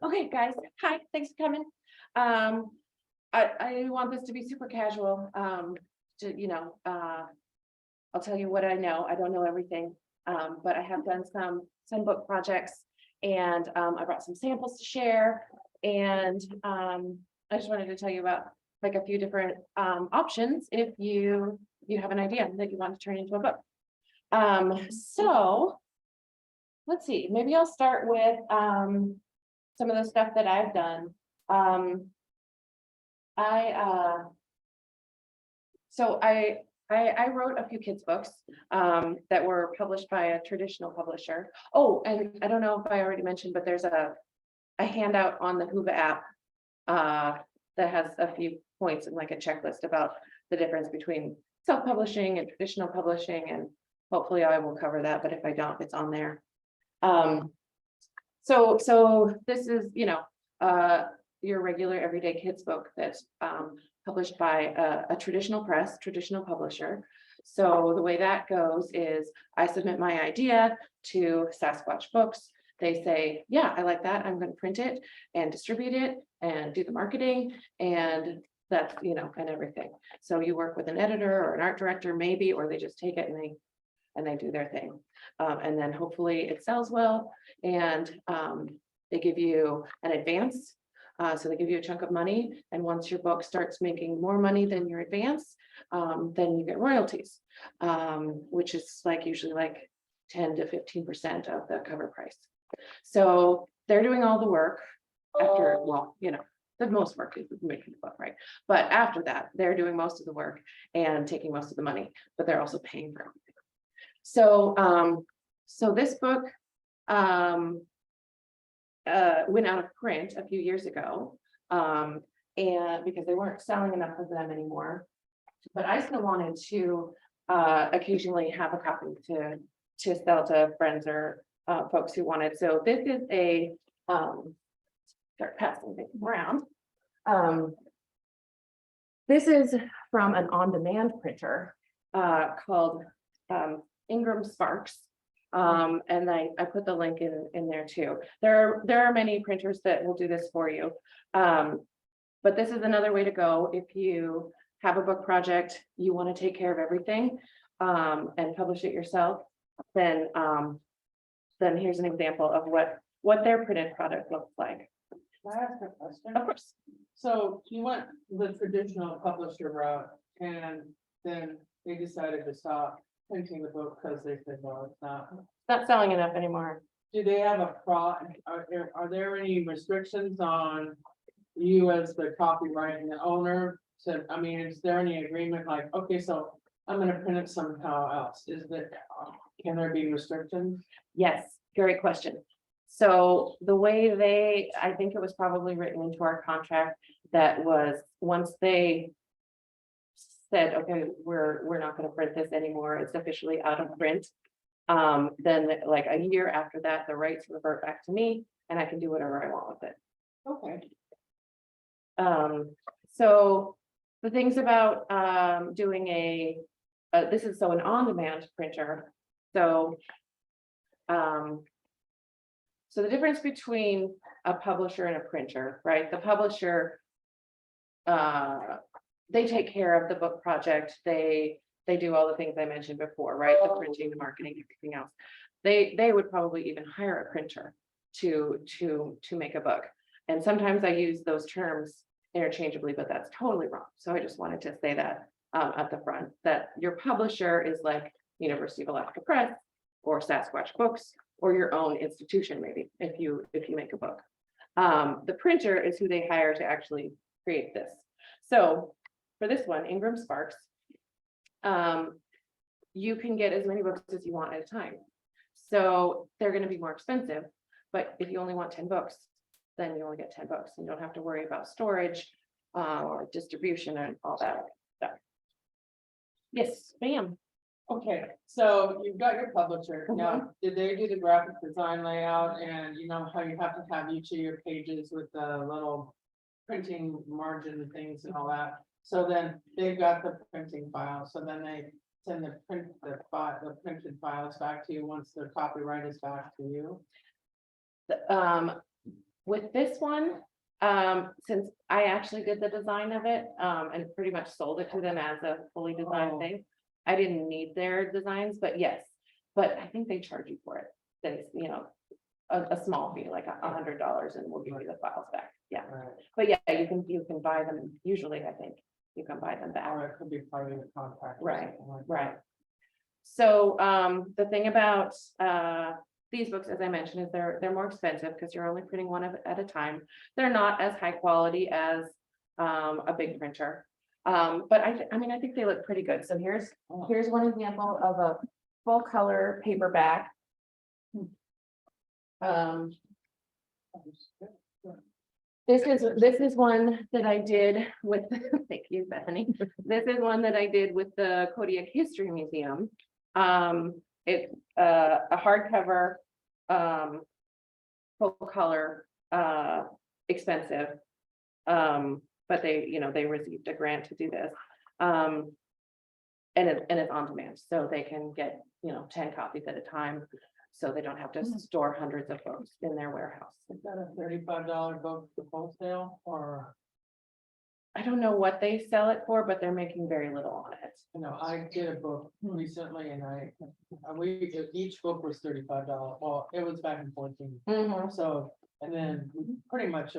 Okay, guys, hi, thanks for coming. I want this to be super casual. I'll tell you what I know. I don't know everything, but I have done some book projects, and I brought some samples to share. And I just wanted to tell you about like a few different options if you have an idea that you want to turn into a book. So let's see, maybe I'll start with some of the stuff that I've done. I wrote a few kids books that were published by a traditional publisher. Oh, and I don't know if I already mentioned, but there's a handout on the Whova app that has a few points and like a checklist about the difference between self-publishing and traditional publishing, and hopefully I will cover that, but if I don't, it's on there. So this is, your regular everyday kids book that's published by a traditional publisher. So the way that goes is I submit my idea to Sasquatch Books. They say, yeah, I like that. I'm going to print it and distribute it and do the marketing, and that's, and everything. So you work with an editor or an art director maybe, or they just take it and they do their thing. And then hopefully it sells well, and they give you an advance. So they give you a chunk of money, and once your book starts making more money than your advance, then you get royalties, which is usually 10 to 15% of the cover price. So they're doing all the work after, the most work is making the book, right? But after that, they're doing most of the work and taking most of the money, but they're also paying for everything. So, so this book went out of print a few years ago, and because they weren't selling enough of them anymore. But I still wanted to occasionally have a copy to sell to friends or folks who wanted. So this is a start passing things around. This is from an on-demand printer called Ingram Sparks. And I put the link in there too. There are many printers that will do this for you. But this is another way to go if you have a book project, you want to take care of everything and publish it yourself, then here's an example of what their printed product looks like. Can I ask a question? Of course. So you went the traditional publisher route, and then they decided to stop printing the book because they said, well, it's Not selling enough anymore. Do they have a are there any restrictions on you as the copyright and the owner? So, I mean, is there any agreement like, okay, so I'm gonna print it somehow else? Can there be restrictions? Yes, great question. So the way I think it was probably written into our contract that was once they said, okay, we're not going to print this anymore, it's officially out of print. Then like a year after that, the rights revert back to me and I can do whatever I want with it. Okay. So the things about doing this is an on-demand printer. So the difference between a publisher and a printer, right? The publisher, they take care of the book project. They do all the things I mentioned before, right? The printing, the marketing, everything else. They would probably even hire a printer to make a book. And sometimes I use those terms interchangeably, but that's totally wrong. So I just wanted to say that at the front, that your publisher is like University of Alaska Press or Sasquatch Books or your own institution, maybe if you make a book. The printer is who they hire to actually create this. So for this one, Ingram Sparks, you can get as many books as you want at a time. So they're going to be more expensive, but if you only want 10 books, then you only get 10 books. You don't have to worry about storage or distribution and all that stuff. Yes, ma'am. Okay, so you've got your publisher. Now, did they do the graphic design layout, and you know how you have to have each of your pages with the little printing margin things and all that? So then they've got the printing file, so then they send the printed files back to you once the copyright is back to you. With this one, since I actually did the design of it, and pretty much sold it to them as a fully designed thing. I didn't need their designs, but yes, but I think they charge you for it. Then, you know, a small fee, like $100, and we'll give you the files back. Yeah, Right. but yeah, you can buy them. Usually, I think you can buy them back. Or it could be part of your contract. or Right, something like that. right. So, the thing about, these books, as I mentioned, is they're more expensive because you're only printing one at a time. They're not as high quality as, a big printer. But I mean, I think they look pretty good. So here's one example of a full color paperback. This is one that I did with, thank you, Bethany. This is one that I did with the Kodiak History Museum. It's a hardcover, full color, expensive. But they, you know, they received a grant to do this. And it's on demand, so they can get, you know, 10 copies at a time. So they don't have to store hundreds of books in their warehouse. Is that a $35 book for wholesale, or, I don't know what they sell it for, but they're making very little on it. you know, I did a book recently and each book was $35. Well, it was back in 14. Mhm. So, and then we pretty much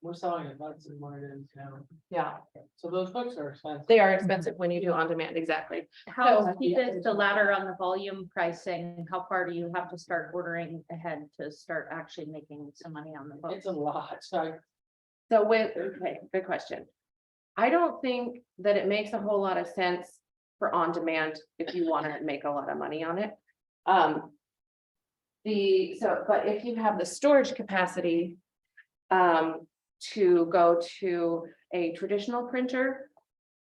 we're selling it less than what it is now. Yeah, So those books are expensive. they are expensive when you do on demand, exactly. How So- steep is the ladder on the volume pricing? How far do you have to start ordering ahead to start actually making some money on the book? It's a lot. So So okay, good question. I don't think that it makes a whole lot of sense for on demand if you want to make a lot of money on it. But if you have the storage capacity, to go to a traditional printer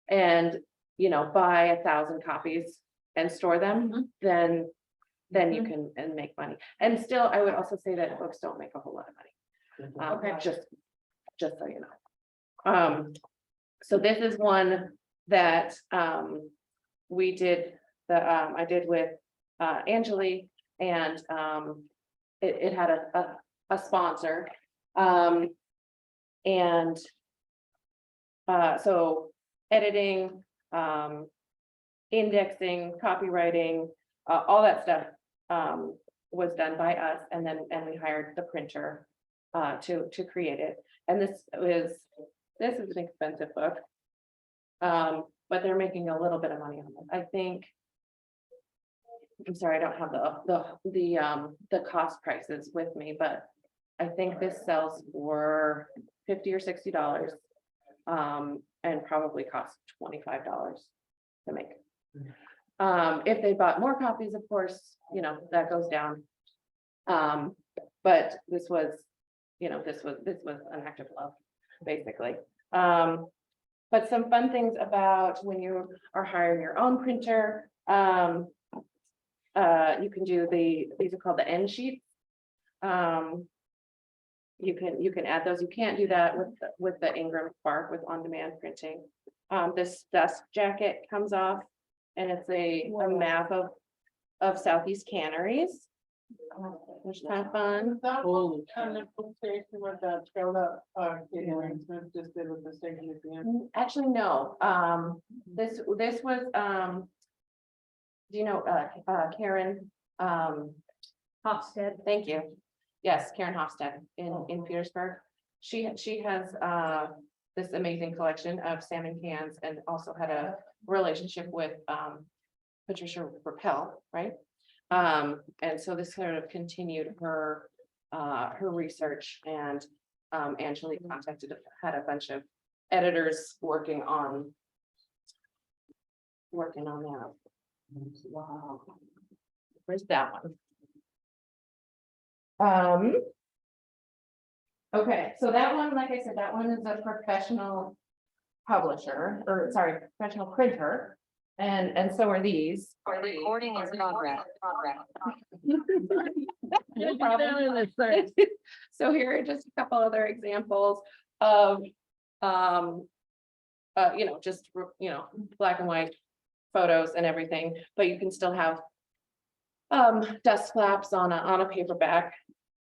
and, you know, buy 1,000 copies and store them, then you can and make money. And still, I would also say that books don't make a whole lot of money. Okay. Just so you know. So this is one that, we did, I did with, Angeli, and, it had a sponsor. So editing, indexing, copywriting, all that stuff, was done by us, and we hired the printer, to create it. And this is an expensive book. But they're making a little bit of money on it. I think. I'm sorry, I don't have the cost prices with me, but I think this sells for $50 or $60. And probably costs $25 to make. If they bought more copies, of course, you know, that goes down. But this was, you know, this was an act of love, basically. But some fun things about when you are hiring your own printer, you can do these are called the end sheets. You can add those. You can't do that with the Ingram Spark with on-demand printing. This dust jacket comes off, and it's a map of Southeast Canneries, which is kind of fun. that whole kind of station with that trailed up, Smith just did with the station at the end. Actually, no. This was do you know Karen Hofstede. Thank you. Yes, Karen Hofstede in Petersburg. She has this amazing collection of salmon cans, and also had a relationship with Patricia Rappel, right? And so this sort of continued her research, and Angelique had a bunch of editors working on that. Wow. Where's that one? Okay, so that one, like I said, that one is a professional publisher, or sorry, professional printer. And so are these. Recording is progress. No problem. So here are just a couple other examples of, just, black and white photos and everything, but you can still have dust flaps on a paperback.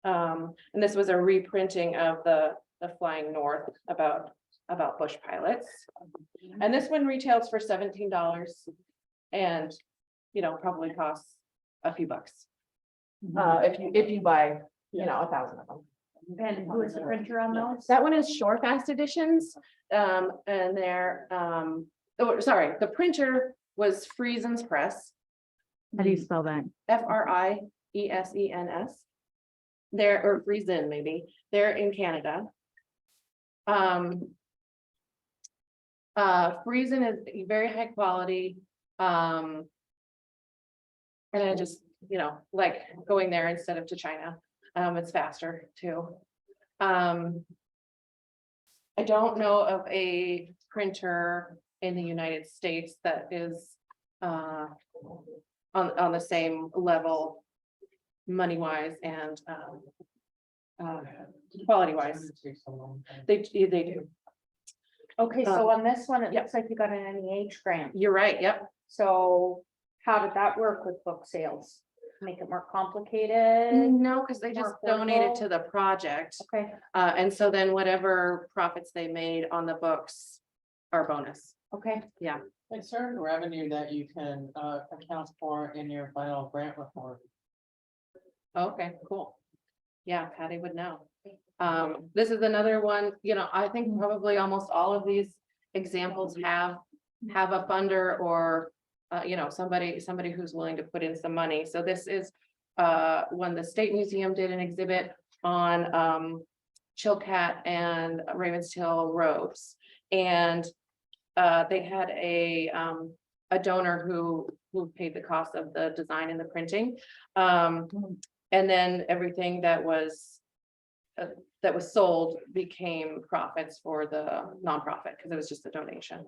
And this was a reprinting of the Flying North about bush pilots. And this one retails for $17 and, probably costs a few bucks. If you buy, 1,000 of them. And who is the printer on those? That one is Shore Fast Editions, and they're, the printer was Friesen's Press, How do you spell that? Friesens. They're, or Friesen maybe, they're in Canada. Friesen is very high quality. And I just, like going there instead of to China. It's faster too. I don't know of a printer in the United States that is on the same level money wise and quality wise. They do. Okay, so on this one, it Yep. looks like you got an NEH grant. You're right. Yep. So how did that work with book sales? Make it more complicated? No, because they just More donated affordable? to the project. Okay, And so then whatever profits they made on the books are bonus. okay. Yeah. It's certain revenue that you can account for in your final grant report. Okay, cool. Yeah, Patty would know. This is another one, I think probably almost all of these examples have a funder or, somebody who's willing to put in some money. So this is when the State Museum did an exhibit on Chilkat and Ravenstail robes. And they had a donor who paid the cost of the design and the printing. And then everything that was sold became profits for the nonprofit because it was just a donation.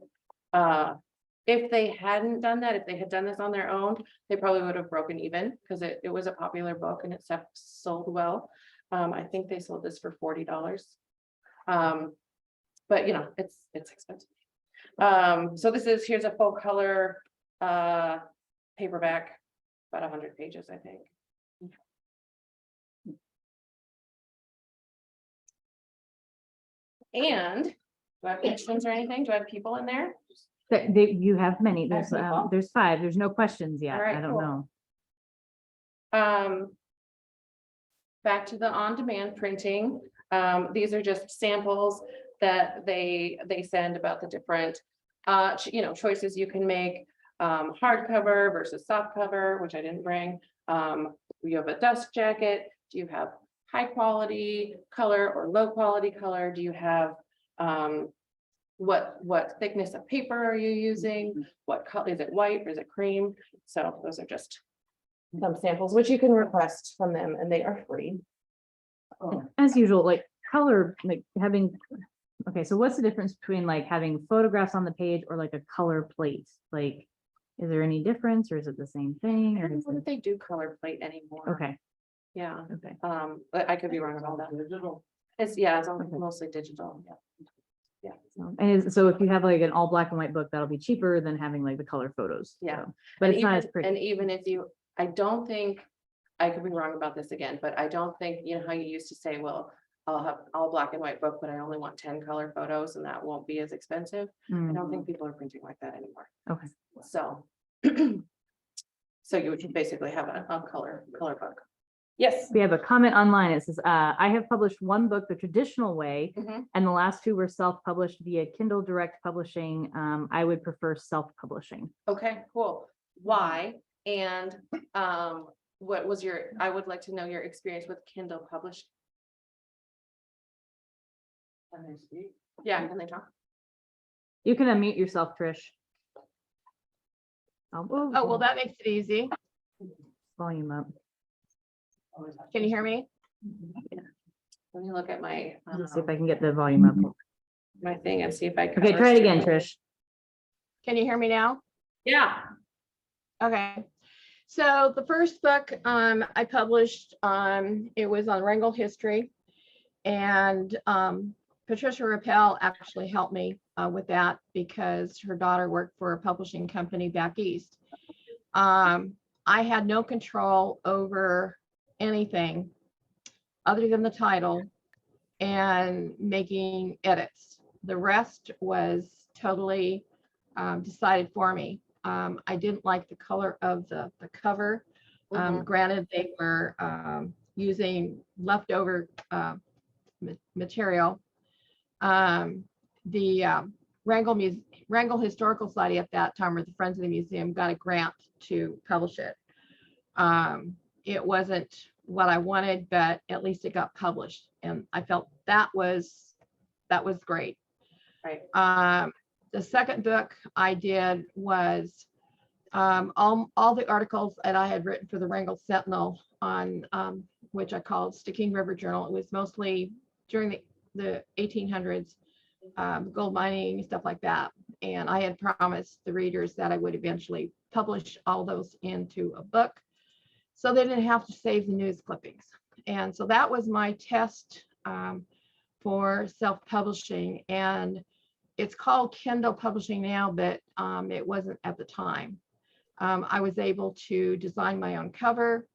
If they hadn't done that, if they had done this on their own, they probably would have broken even because it was a popular book and it sold well. I think they sold this for $40. But it's expensive. So here's a full color paperback, about 100 pages, I think. And do I have questions or anything? Do I have people in there? You have many, There's 5, there's no questions yet, All right, I don't cool. know. Back to the on-demand printing. These are just samples that they send about the different, choices you can make. Hardcover versus soft cover, which I didn't bring. You have a dust jacket. Do you have high quality color or low quality color? Do you have, what thickness of paper are you using? What color, is it white or is it cream? So those are just some samples, which you can request from them and they are free. As usual, like color, like having, okay, so what's the difference between like having photographs on the page or like a color plate? Like, is there any difference or is it the same thing? I Or don't is know it, if they do color plate anymore. okay, Yeah, okay. but I could be wrong about that. Digital. It's Okay. mostly digital. Yeah. So if you have like an all black and white book, that'll be cheaper than having like the color photos. Yeah. so. But And it's not as even- pretty. And even if I don't think, I could be wrong about this again, but I don't think, how you used to say, well, I'll have all black and white book, but I only want 10 color photos and that won't be as expensive. I don't think people are printing like that anymore. Okay. So. So you would basically have a color book. Yes. We have a comment online. It says, I have published one book the traditional way, Mhm. and the last 2 were self-published via Kindle Direct Publishing. I would prefer self-publishing. Okay, cool. Why? And what was I would like to know your experience with Kindle published. Can they speak? Yeah, can they talk? You can unmute yourself, Trish. Oh, well, that makes it easy. Volume up. Can you hear me? Let me look at my, Let's see if I can get the volume up. my thing and see if I can. Okay, try it again, Trish. Can you hear me now? Yeah. Okay. So the first book I published, it was on Wrangell history. And Patricia Rappel actually helped me with that because her daughter worked for a publishing company back east. I had no control over anything. other than the title, and making edits. The rest was totally decided for me. I didn't like the color of the cover. Granted, they were using leftover material. The Wrangell Historical Society at that time, or the Friends of the Museum, got a grant to publish it. It wasn't what I wanted, but at least it got published, and I felt that was great. Right. The second book I did was all the articles that I had written for the Wrangell Sentinel on which I called Stickeen River Journal. It was mostly during the 1800s, gold mining, stuff like that. And I had promised the readers that I would eventually publish all those into a book, so they didn't have to save the news clippings. And so that was my test for self-publishing. And it's called Kindle publishing now, but it wasn't at the time. I was able to design my own cover,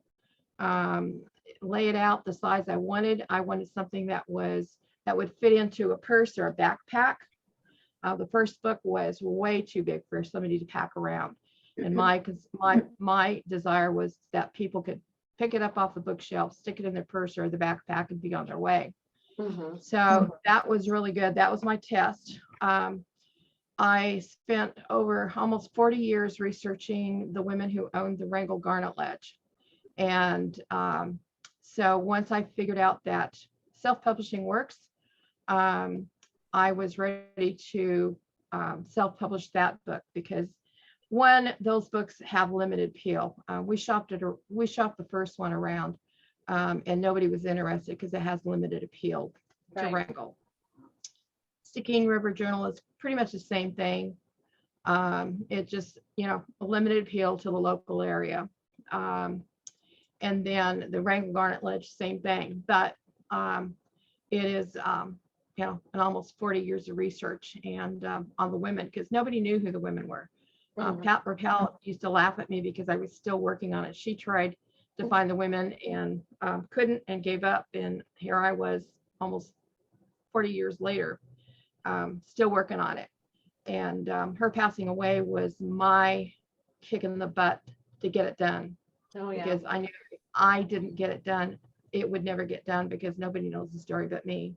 lay it out the size I wanted. I wanted something that would fit into a purse or a backpack. The first book was way too big for somebody to pack around. And my desire was that people could pick it up off the bookshelf, stick it in their purse or the backpack, and be on their way. So that was really good. That was my test. I spent over almost 40 years researching the women who owned the Wrangell Garnet Ledge. And so once I figured out that self-publishing works, I was ready to self-publish that book, because one, those books have limited appeal. We shopped the first one around, and nobody was interested because it has limited appeal to Right. Wrangell. Stickeen River Journal is pretty much the same thing. It just, a limited appeal to the local area. And then the Wrangell Garnet Ledge, same thing. But it is, an almost 40 years of research and on the women, because nobody knew who the women were. Pat Rappel used to laugh at me because I was still working on it. She tried to find the women and couldn't, and gave up. And here I was almost 40 years later, still working on it. And her passing away was my kick in the butt to get it done. Oh, yeah. Because I knew if I didn't get it done, it would never get done, because nobody knows the story but me.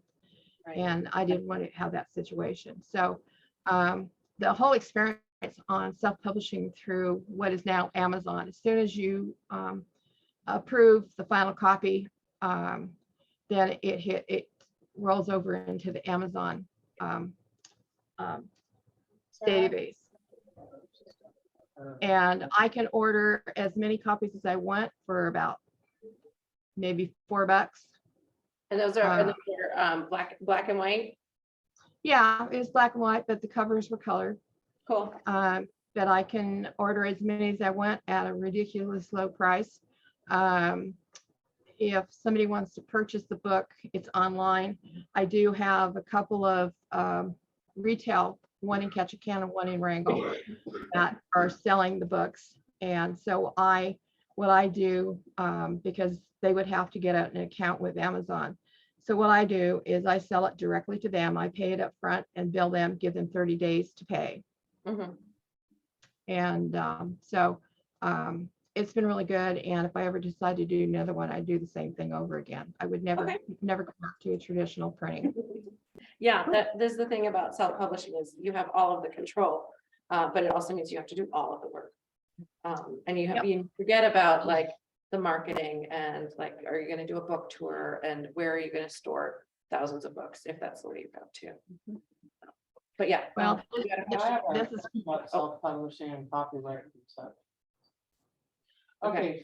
Right. And I didn't want to have that situation. So the whole experience on self-publishing through what is now Amazon, as soon as you approve the final copy, then it rolls over into the Amazon database. And I can order as many copies as I want for about maybe $4. And those are black and white. Yeah, it was black and white, but the covers were colored. Cool. But I can order as many as I want at a ridiculous low price. If somebody wants to purchase the book, it's online. I do have a couple of retail, one in Ketchikan and one in Wrangell, that are selling the books. And so what I do, because they would have to get an account with Amazon. So what I do is I sell it directly to them. I pay it up front and bill them, give them 30 days to pay. And so it's been really good. And if I ever decide to do another one, I'd do the same thing over again. I would never go back to a traditional printing. Yeah, this is the thing about self-publishing, is you have all of the control, but it also means you have to do all of the work. And you forget about like the marketing and like, are you going to do a book tour, and where are you going to store thousands of books if that's the way you go to. But yeah, Well, This is what self-publishing and copyright and stuff. Okay,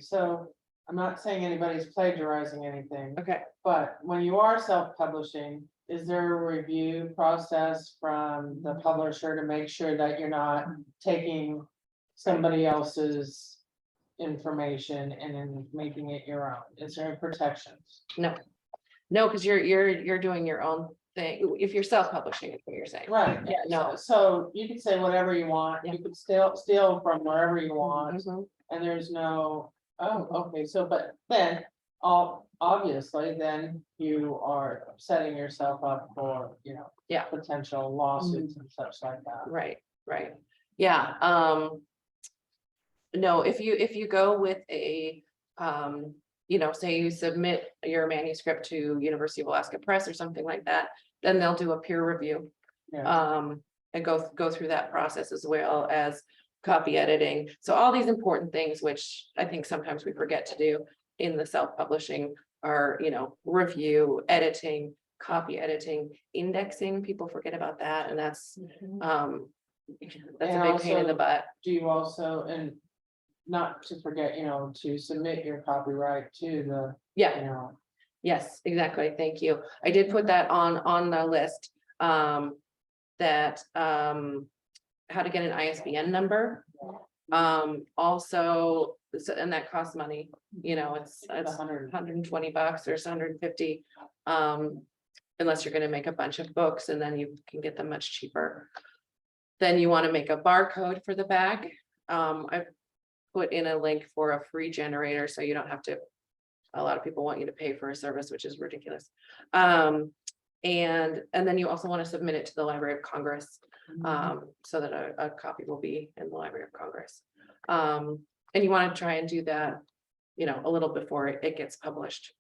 so I'm not saying anybody's plagiarizing anything, okay. but when you are self-publishing, is there a review process from the publisher to make sure that you're not taking somebody else's information and then making it your own? Is there protections? No, because you're doing your own thing. If you're self-publishing, is what you're saying. Right, Yeah, no. so you can say whatever you want, you could steal from wherever you want, Mhm. and there's no, oh, okay, so, but then obviously, then you are setting yourself up for, Yeah. potential lawsuits and such like that. Right, right. Yeah, no, if you go with a, say you submit your manuscript to University of Alaska Press or something like that, then they'll do a peer review. Yeah. And go through that process as well as copy editing. So all these important things, which I think sometimes we forget to do in the self-publishing are, review, editing, copy editing, indexing. People forget about that, and that's a And big pain in the also, butt. Do you also, and not to forget, to submit your copyright to the, Yeah, yes, exactly. Thank you. I did put that on the list. That how to get an ISBN number. Also, and that costs money, it's $100. $120 or it's $150. Unless you're gonna make a bunch of books and then you can get them much cheaper. Then you want to make a barcode for the bag. I put in a link for a free generator, so you don't have to. A lot of people want you to pay for a service, which is ridiculous. And then you also want to submit it to the Library of Congress, so that a copy will be in the Library of Congress. And you want to try and do that, a little before it gets published.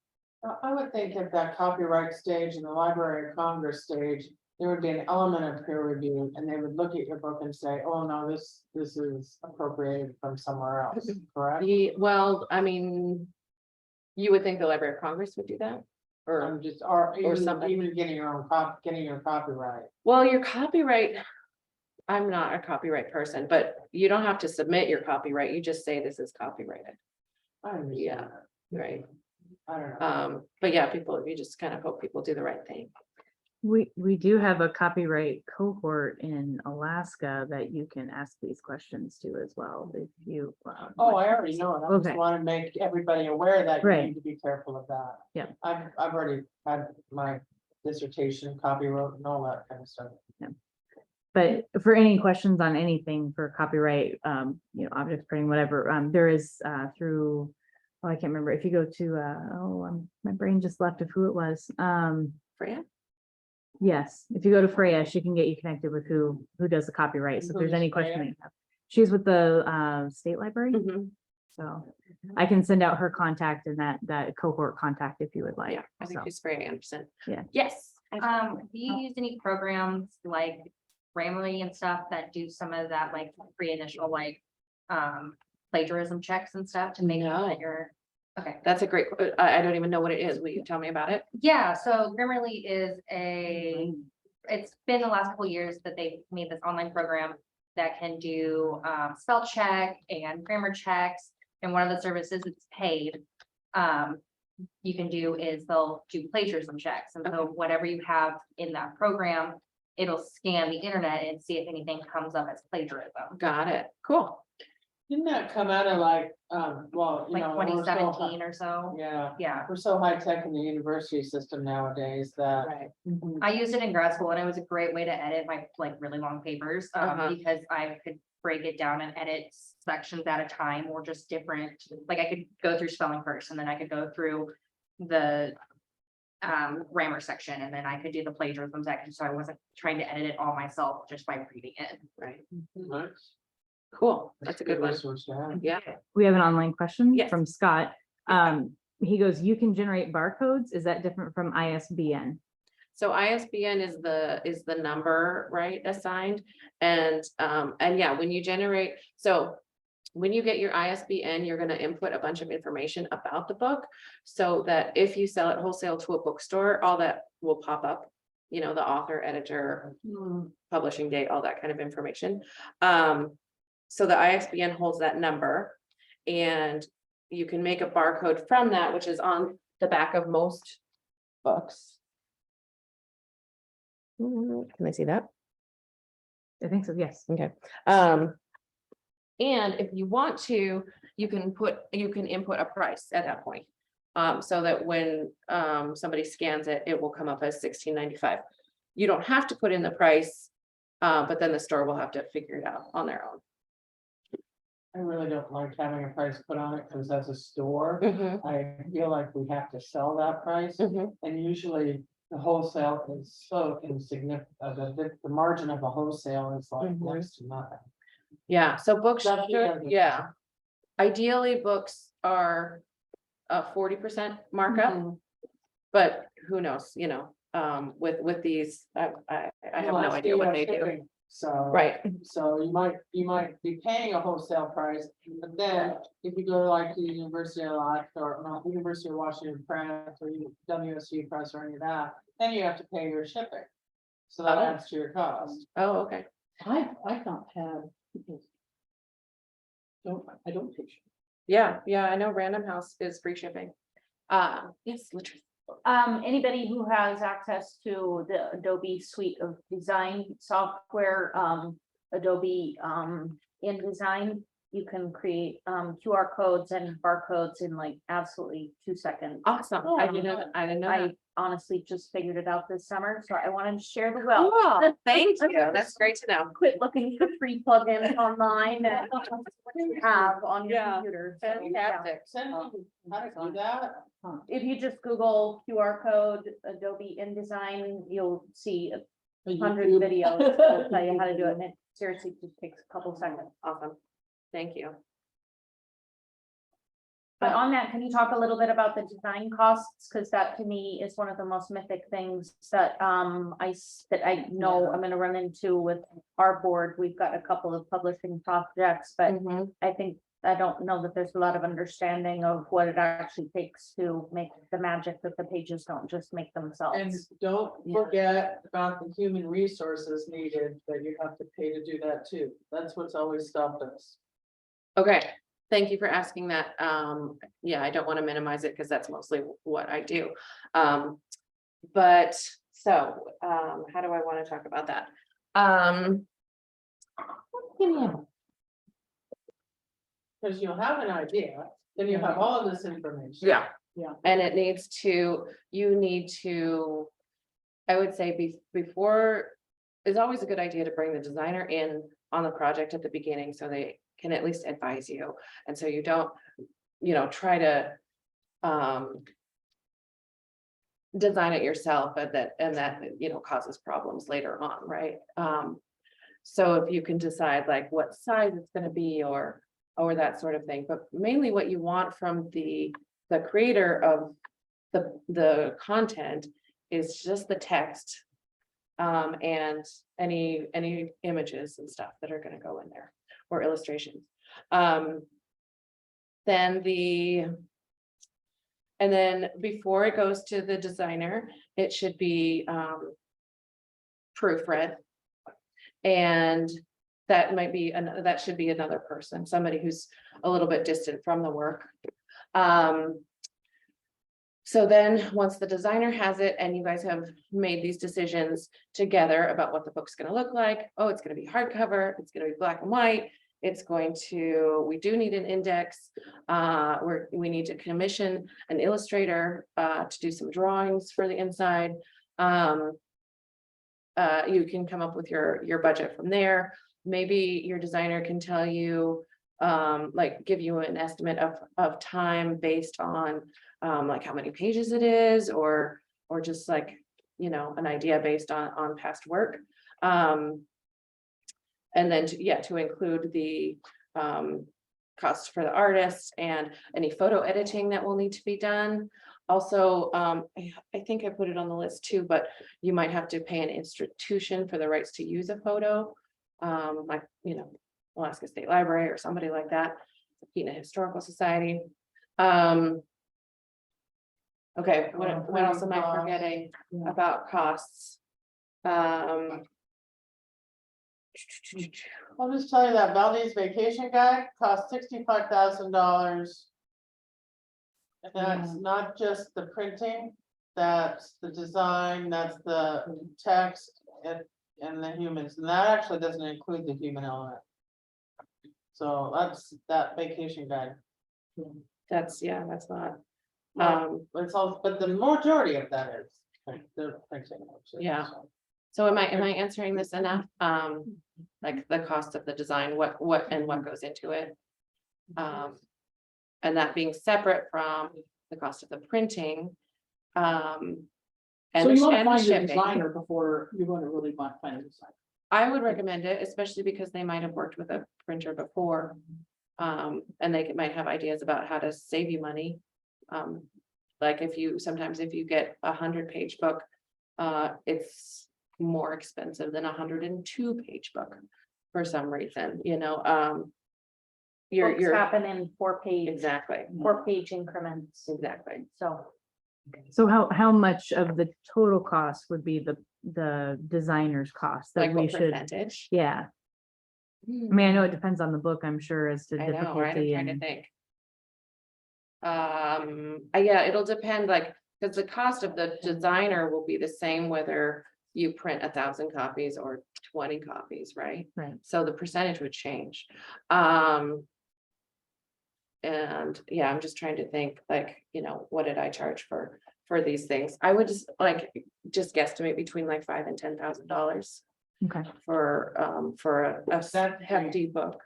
I would think at that copyright stage and the Library of Congress stage, there would be an element of peer review, and they would look at your book and say, oh, no, this is appropriated from somewhere else, correct? Well, I mean, you would think the Library of Congress would do that? Or, I'm just, or something. even getting your own getting your copyright. well, your copyright, I'm not a copyright person, but you don't have to submit your copyright. You just say this is copyrighted, I understand Yeah. that. right? I don't know. But yeah, you just kind of hope people do the right thing. We do have a copyright cohort in Alaska that you can ask these questions to as well, if you. Oh, I already know it. I just Okay. want to make everybody aware that you Right. need to be careful of that. Yeah. I've already had my dissertation copyright and all that kind of stuff. But for any questions on anything for copyright, object printing, whatever, there is through, I can't remember, if you go to, my brain just left of who it was. Freya? Yes, if you go to Freya, she can get you connected with who does the copyright. So if there's Who's any question Freya? that you have. She's with the state library, Mhm. so I can send out her contact and that cohort contact if you would like. Yeah, I think So, she's Freya Anderson. Yeah. Yes. Do you use any programs like Grammarly and stuff that do some of that like pre-initial plagiarism checks and stuff to make sure No. that you're, okay. That's a great, I don't even know what it is. Will you tell me about it? Yeah, so Grammarly is it's been the last couple of years that they've made this online program that can do spell check and grammar checks. And one of the services it's paid, you can do is they'll do plagiarism checks. And so whatever you have in that program, it'll scan the internet and see if anything comes up as plagiarism. Got it. Cool. Didn't that come out of like, well, Like we're so 2017 or so. Yeah, Yeah, we're so high tech in the university system nowadays that. Right. I used it in grad school and it was a great way to edit my really long papers Uh-huh. because I could break it down and edit sections at a time or just different, like I could go through spelling first and then I could go through the grammar section and then I could do the plagiarism section. So I wasn't trying to edit it all myself just by reading it. Right. Nice. Cool. That's a good one. resource to have. Yeah. we have an online question Yes. from Scott. He goes, you can generate barcodes. Is that different from ISBN? So ISBN is the number, right, assigned, and yeah, when you generate, so when you get your ISBN, you're gonna input a bunch of information about the book, so that if you sell it wholesale to a bookstore, all that will pop up, the author, editor, publishing date, all that kind of information. So the ISBN holds that number, and you can make a barcode from that, which is on the back of most books. Can I see that? I think so, yes. Okay. And if you want to, you can input a price at that point. So that when somebody scans it, it will come up as $16.95. You don't have to put in the price, but then the store will have to figure it out on their own. I really don't like having a price put on it, because as a store, Mhm, I feel like we have to sell that price. mhm. And usually the wholesale is so insignificant, the margin of a wholesale is like Mhm. next to nothing. Yeah, so books That's should, because- yeah. Ideally, books are a 40% markup, Mhm. but who knows, with these, I have Well, no that's idea the, what they do. shipping, So. Right, So you might be paying a wholesale price, but then if you go like to the University of Alaska or not, University of Washington Press or WSU Press or any of that, then you have to pay your shipping. So that Oh. adds to your cost. oh, okay, I not have. I don't pay. yeah, I know Random House is free shipping. Yes, literally. Anybody who has access to the Adobe suite of design software, Adobe, InDesign, you can create, QR codes and barcodes in like absolutely 2 seconds. Awesome, I didn't know that. I honestly just figured it out this summer, so I wanted to share the wealth. Cool, thank you, that's great to know. Quit looking for free plugins online that you have on your Yeah, computer. So, yeah. Fantastic. Send me how to do that. If you just Google QR code Adobe InDesign, you'll see 100 videos that'll tell you how to do it, and it seriously just takes a couple seconds. Awesome, thank you. But on that, can you talk a little bit about the design costs? Because that to me is one of the most mythic things that I know I'm gonna run into with our board. We've got a couple of publishing projects, but Mhm. I don't know that there's a lot of understanding of what it actually takes to make the magic that the pages don't just make And themselves. don't Yeah. forget about the human resources needed that you have to pay to do that too. That's what's always stopped us. Okay, thank you for asking that. Yeah, I don't want to minimize it because that's mostly what I do. But so, how do I want to talk about that? Because you'll have an idea, then you have all of this information. Yeah. Yeah. And it needs to, you need to, I would say before, it's always a good idea to bring the designer in on the project at the beginning, so they can at least advise you. And so you don't, try to design it yourself and that causes problems later on, right? So if you can decide like what size it's gonna be or that sort of thing, but mainly what you want from the creator of the content is just the text. And any images and stuff that are gonna go in there or illustrations. And then before it goes to the designer, it should be proofread. And that might be, that should be another person, somebody who's a little bit distant from the work. So then, once the designer has it and you guys have made these decisions together about what the book's gonna look like, oh, it's gonna be hardcover, it's gonna be black and white, we do need an index. We need to commission an illustrator to do some drawings for the inside. You can come up with your budget from there. Maybe your designer can tell you, like give you an estimate of time based on like how many pages it is, or just like, an idea based on past work. And then to include the costs for the artist and any photo editing that will need to be done. Also, I think I put it on the list too, but you might have to pay an institution for the rights to use a photo. Like, Alaska State Library or somebody like that, Keena Historical Society. Okay, what else am I forgetting about costs? I'll just tell you that Valdez Vacation Guide costs $65,000. And that's not just the printing, that's the design, that's the text and the humans, and that actually doesn't include the human element. So that's that vacation guide. That's not. It's all, but the majority of that is the printing. Yeah. So am I answering this enough? Like the cost of the design, what goes into it? And that being separate from the cost of the printing. And So you want to and the find your shipping. designer before you're going to really find a designer. I would recommend it, especially because they might have worked with a printer before. And they might have ideas about how to save you money. Like sometimes if you get 100-page book, it's more expensive than 102-page book for some reason, Books you're happen in 4-page, exactly, 4-page increments, exactly. so. So how much of the total cost would be the designer's cost that Like we what should? percentage? Yeah, I mean, I know it depends on the book, I'm sure, as to I know, right? I'm difficulty trying to and. think. Yeah, it'll depend, like, because the cost of the designer will be the same whether you print 1,000 copies or 20 copies, right? Right. So the percentage would change. And yeah, I'm just trying to think, like, what did I charge for these things? I would just guesstimate between like $5,000 and $10,000 Okay. for a That's hefty book.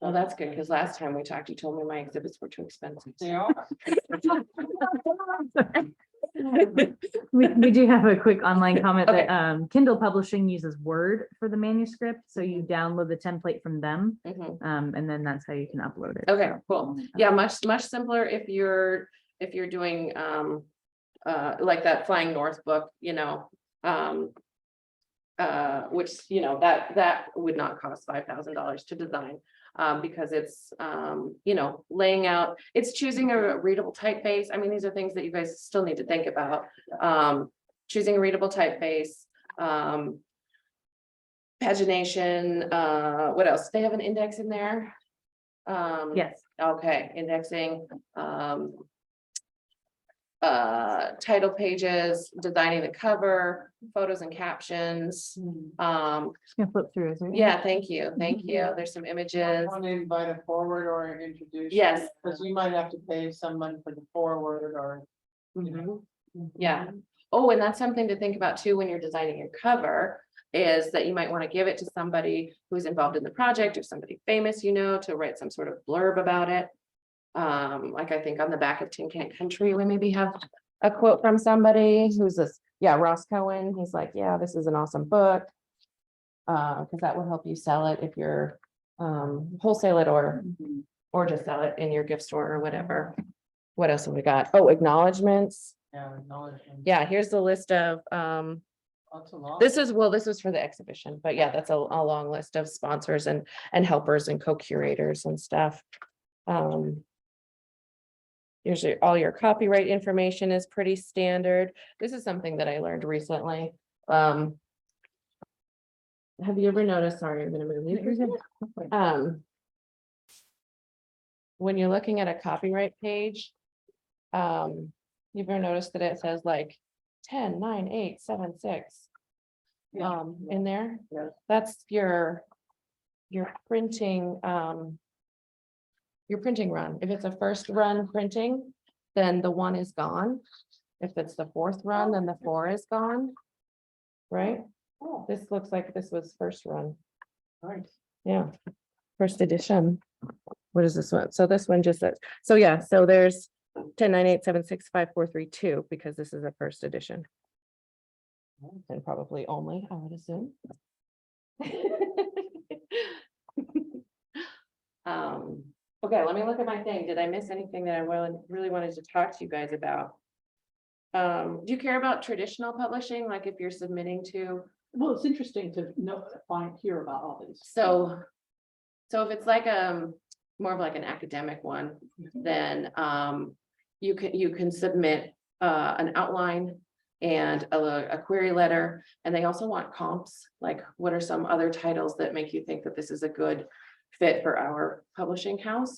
Well, that's good, because last time we talked, you told me my exhibits were too expensive. They are. We do have a quick online comment Okay. that Kindle Publishing uses Word for the manuscript, so you download the template from them, Mhm. and then that's how you can upload it. Okay, So, cool. Yeah, much simpler if you're doing like that Flying North book, which that would not cost $5,000 to design. Because it's laying out, it's choosing a readable typeface. I mean, these are things that you guys still need to think about. Choosing a readable typeface, pagination, what else? They have an index in there. Yes, Okay, indexing, title pages, designing the cover, photos and captions. just gonna flip through. Is there any- Yeah, thank you. There's some images. Want to invite a forward or introduce? Yes. Because you might have to pay someone for the forward or. Mhm. Yeah. Oh, and that's something to think about too when you're designing your cover, is that you might want to give it to somebody who's involved in the project or somebody famous, to write some sort of blurb about it. Like I think on the back of Tin Can Country, we maybe have a quote from somebody who's this, Ross Cohen. He's like, yeah, this is an awesome book. Because that will help you sell it if you're wholesale it or just sell it in your gift store or whatever. What else have we got? Oh, acknowledgements. Yeah, acknowledgement. Yeah, here's the list of That's a lot. this was for the exhibition, but yeah, that's a long list of sponsors and helpers and co-curators and stuff. Usually all your copyright information is pretty standard. This is something that I learned recently. Have you ever noticed, sorry, I'm gonna move you. When you're looking at a copyright page, you've ever noticed that it says like 10, 9, 8, 7, 6 in there? Yes. That's your printing, your printing run. If it's a first run printing, then the 1 is gone. If it's the 4th run, then the 4 is gone. Right? This looks like this was first run. Right. Yeah, first edition. What is this one? So this one just says, so yeah, so there's 10, 9, 8, 7, 6, 5, 4, 3, 2, because this is a first edition. And probably only, I would assume. Okay, let me look at my thing. Did I miss anything that I really wanted to talk to you guys about? Do you care about traditional publishing, like if you're submitting to? Well, it's interesting to hear about all these. So if it's like more of like an academic one, then you can submit an outline and a query letter, and they also want comps, like what are some other titles that make you think that this is a good fit for our publishing house.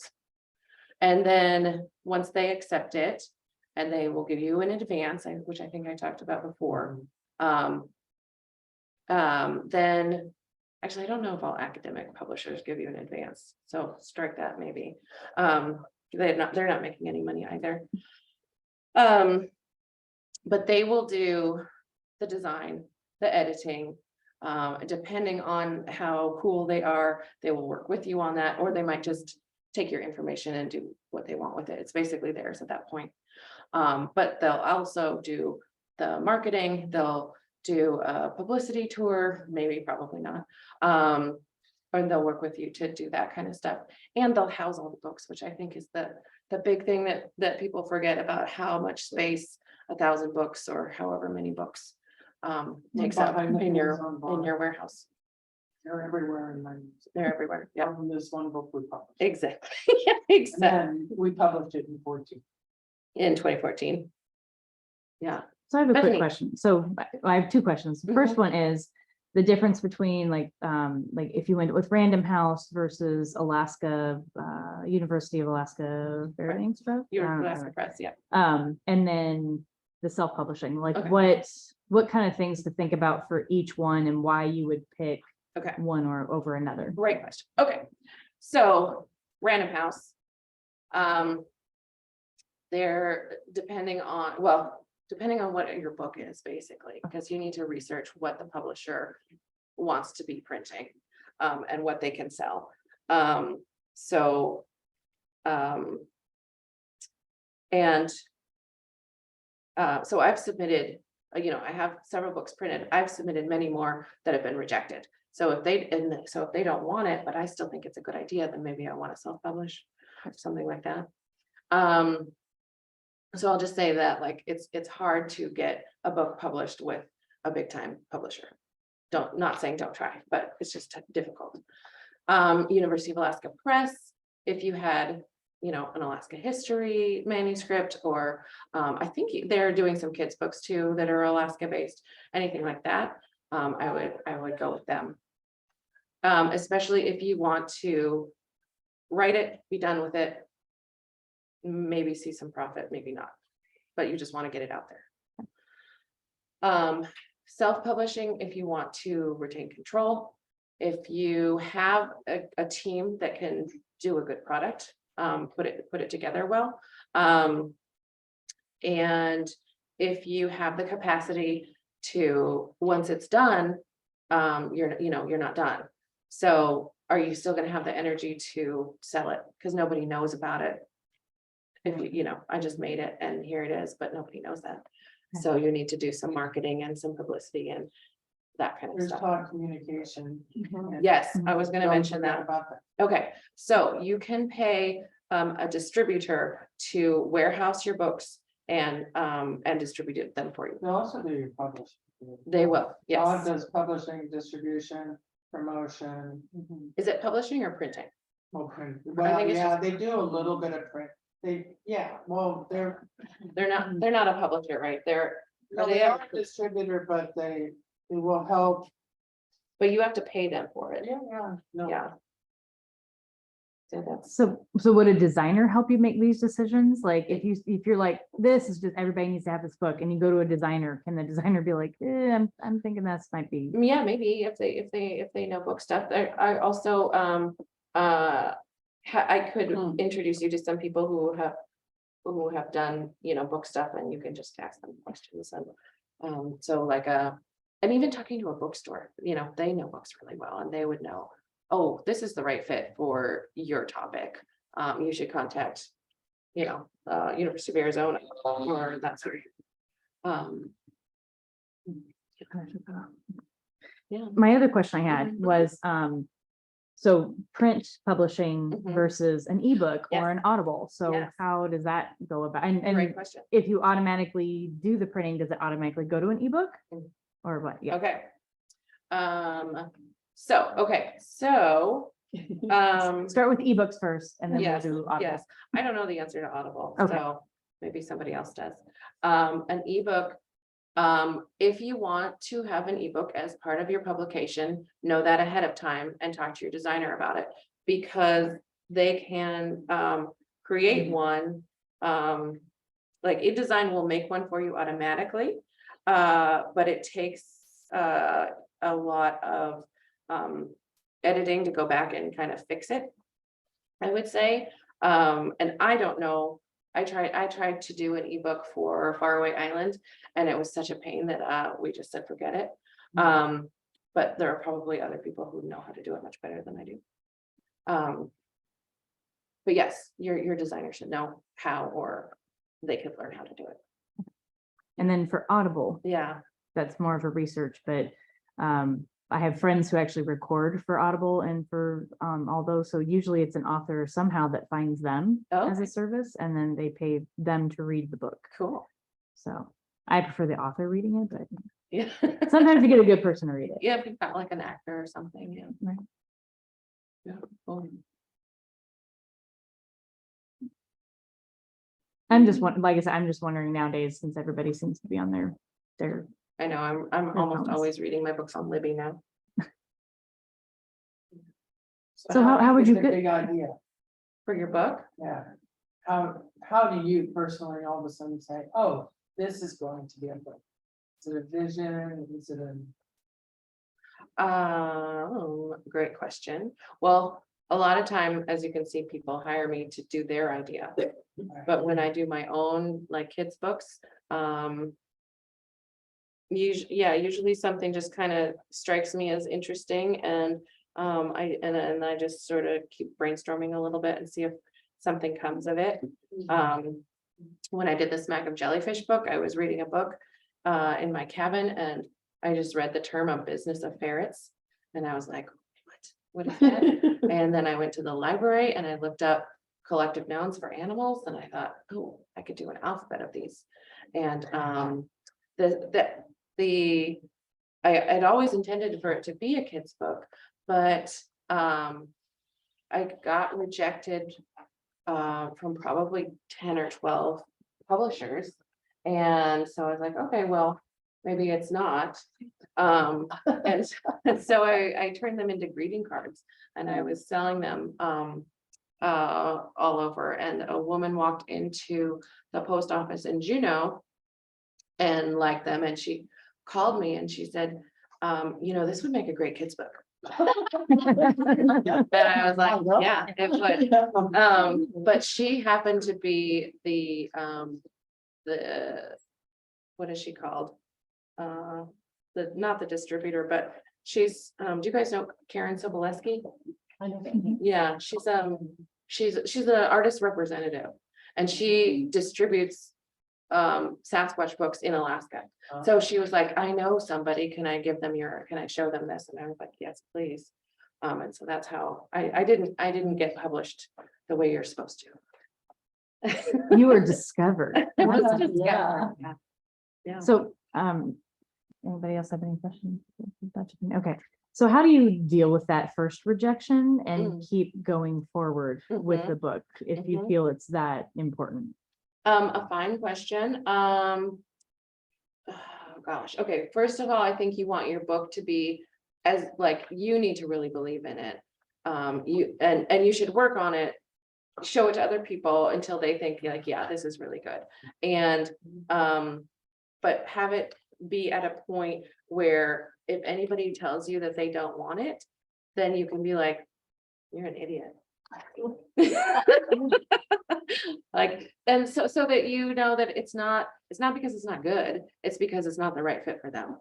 And then once they accept it, and they will give you in advance, which I think I talked about before. Then actually, I don't know if all academic publishers give you in advance, so strike that maybe. They're not making any money either. But they will do the design, the editing, depending on how cool they are, they will work with you on that, or they might just take your information and do what they want with it. It's basically theirs at that point. But they'll also do the marketing, they'll do a publicity tour, maybe, probably not. Or they'll work with you to do that kind of stuff. And they'll house all the books, which I think is the big thing that people forget about how much space 1,000 books or however many books takes up Behind the in your Amazon bar. warehouse. They're everywhere in my. They're everywhere. Yeah, From this one book we published. exactly. Yeah, exactly. And we published it in 14. In 2014. Yeah. So I have a quick Bethany. question. So I have two questions. The first one is the difference between like if you went with Random House versus Alaska, University of Alaska Bearing stuff. Your Alaska Press, yeah. And then the self-publishing, like Okay. what kind of things to think about for each one and why you would pick Okay. one or over another? Great question. Okay, so Random House. They're depending on what your book is, basically, because you need to research what the publisher wants to be printing, and what they can sell. So I've submitted, I have several books printed. I've submitted many more that have been rejected. So if they don't want it, but I still think it's a good idea, then maybe I want to self-publish or something like that. So I'll just say that like it's hard to get a book published with a big time publisher. Not saying don't try, but it's just difficult. University of Alaska Press, if you had an Alaska history manuscript, or I think they're doing some kids books too that are Alaska based, anything like that, I would go with them. Especially if you want to write it, be done with it, maybe see some profit, maybe not, but you just want to get it out there. Self-publishing, if you want to retain control, if you have a team that can do a good product, put it together well. And if you have the capacity to, once it's done, you're not done. So are you still going to have the energy to sell it? Because nobody knows about it. If I just made it and here it is, but nobody knows that. So you need to do some marketing and some publicity and that kind of There's stuff. talk communication. and Yes, I was going to don't mention forget that. About that. Okay, so you can pay a distributor to warehouse your books and distribute them for you. They also do your publishing. They will, Todd yes. does publishing, distribution, promotion. Is it publishing or printing? Well, print. Well, it's yeah, they do a little bit of print. They're They're not a publisher, right? no, They they are- are a distributor, but they will help. But you have to pay them for it. No. Yeah. So that's, So would a designer help you make these decisions? Like if you're like, this is just, everybody needs to have this book, and you go to a designer, can the designer be like, I'm thinking this might be. yeah, maybe if they know book stuff. I also I could introduce you to some people who have done book stuff, and you can just ask them questions. And so like and even talking to a bookstore, they know books really well, and they would know, oh, this is the right fit for your topic. You should contact University of Arizona or that sort of. Yeah. My other question I had was, so print publishing Mhm. versus an ebook or an Audible. So Yes. how does that go about? Great And question. if you automatically do the printing, does it automatically go to an ebook? Mhm. Or what? Yeah. Okay. So Start with ebooks first and then we'll yes, do Audible. yes, I don't know the answer to Audible, Okay. so maybe somebody else does. An ebook, if you want to have an ebook as part of your publication, know that ahead of time and talk to your designer about it, because they can create one. Like InDesign will make one for you automatically, but it takes a lot of editing to go back and kind of fix it, I would say. And I don't know, I tried to do an ebook for Faraway Island, and it was such a pain that we just said, forget it. But there are probably other people who know how to do it much better than I do. but yes, your designer should know how, or they could learn how to do it. And then for Audible, Yeah. that's more of a research, but I have friends who actually record for Audible and for all those. So usually it's an author somehow that finds them as Okay. a service, and then they pay them to read the book. Cool. So I prefer the author reading it, but Yeah. sometimes you get a good person to read it. Yeah, if you've got like an actor or something, yeah. Right. Yeah. Cool. I'm just like I said, I'm just wondering nowadays, since everybody seems to be on their I know, I'm Good almost poems. always reading my books on Libby now. So how would It's you a get- Big idea, For your book? yeah. How do you personally all of a sudden say, oh, this is going to be a book? Is it a vision? Is it a? Great question. Well, a lot of time, as you can see, people hire me to do their idea. But when I do my own, like kids' books, usually something just kind of strikes me as interesting, and I just sort of keep brainstorming a little bit and see if something comes of it. When I did the Smack of Jellyfish book, I was reading a book in my cabin, and I just read the term "A Business of Ferrets," and I was like, what is that? And then I went to the library and I looked up collective nouns for animals, and I thought, oh, I could do an alphabet of these. And I'd always intended for it to be a kid's book, but I got rejected from probably 10 or 12 publishers. And so I was like, okay, well, maybe it's not. And so I turned them into greeting cards, and I was selling them all over. And a woman walked into the post office in Juneau and liked them, and she called me and she said, this would make a great kid's book. And I was like, yeah, it would. But she happened to be the what is she called? Not the distributor, but she's, do you guys know Karen Soboleski? I know. Yeah, she's an artist representative, and she distributes Sasquatch books in Alaska. So she was like, I know somebody, can I show them this? And I was like, yes, please. And so that's how I didn't get published the way you're supposed to. You were discovered. It was Yeah. discovered. Yeah. So, anybody else have any questions? Okay, so how do you deal with that first rejection and keep going forward with Mhm. the book if you Mhm. feel it's that important? A fine question. Oh, gosh. Okay. First of all, I think you want your book to be as like, you need to really believe in it. You should work on it, show it to other people until they think like, yeah, this is really good. And, but have it be at a point where if anybody tells you that they don't want it, then you can be like, you're an idiot. Like, and so that you know that it's not because it's not good, it's because it's not the right fit for them.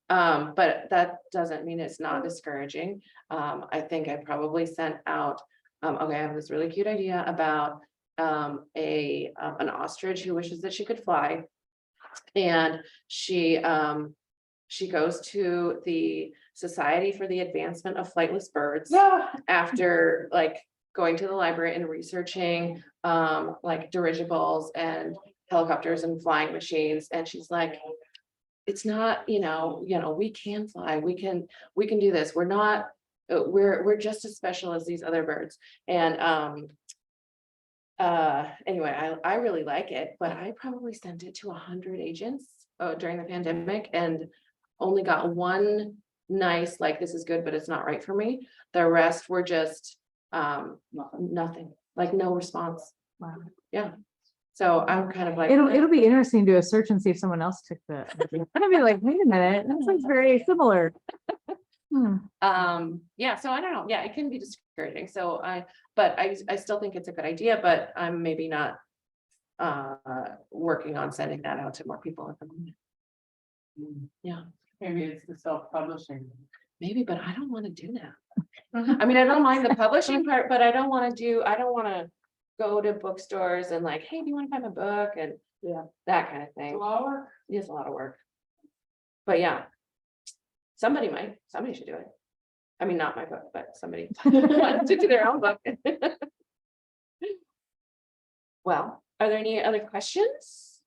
But that doesn't mean it's not discouraging. I think I probably sent out, okay, I have this really cute idea about an ostrich who wishes that she could fly. And she goes to the Society for the Advancement of Flightless Birds after like going to the library and researching like dirigibles and helicopters and flying machines. And she's like, it's not, we can fly, we can do this. We're not, we're just as special as these other birds. And anyway, I really like it, but I probably sent it to 100 agents during the pandemic and only got one nice, like, this is good, but it's not right for me. The rest were just nothing, like no response. Wow. Yeah. So I'm kind of like, It'll be interesting to do a search and see if someone else took the. I'll be like, wait a minute, that sounds very similar. yeah, so I don't know. Yeah, it can be discouraging. So but I still think it's a good idea, but I'm maybe not working on sending that out to more people at the moment. Yeah, Maybe it's the self-publishing. maybe, but I don't want to do that. I mean, I don't mind the publishing part, but I don't want to go to bookstores and like, hey, do you want to buy my book? And Yeah. that kind of It's a thing. lot of work. It's a lot of work. But yeah, somebody should do it. I mean, not my book, but somebody wants to do their own book. Well, are there any other questions?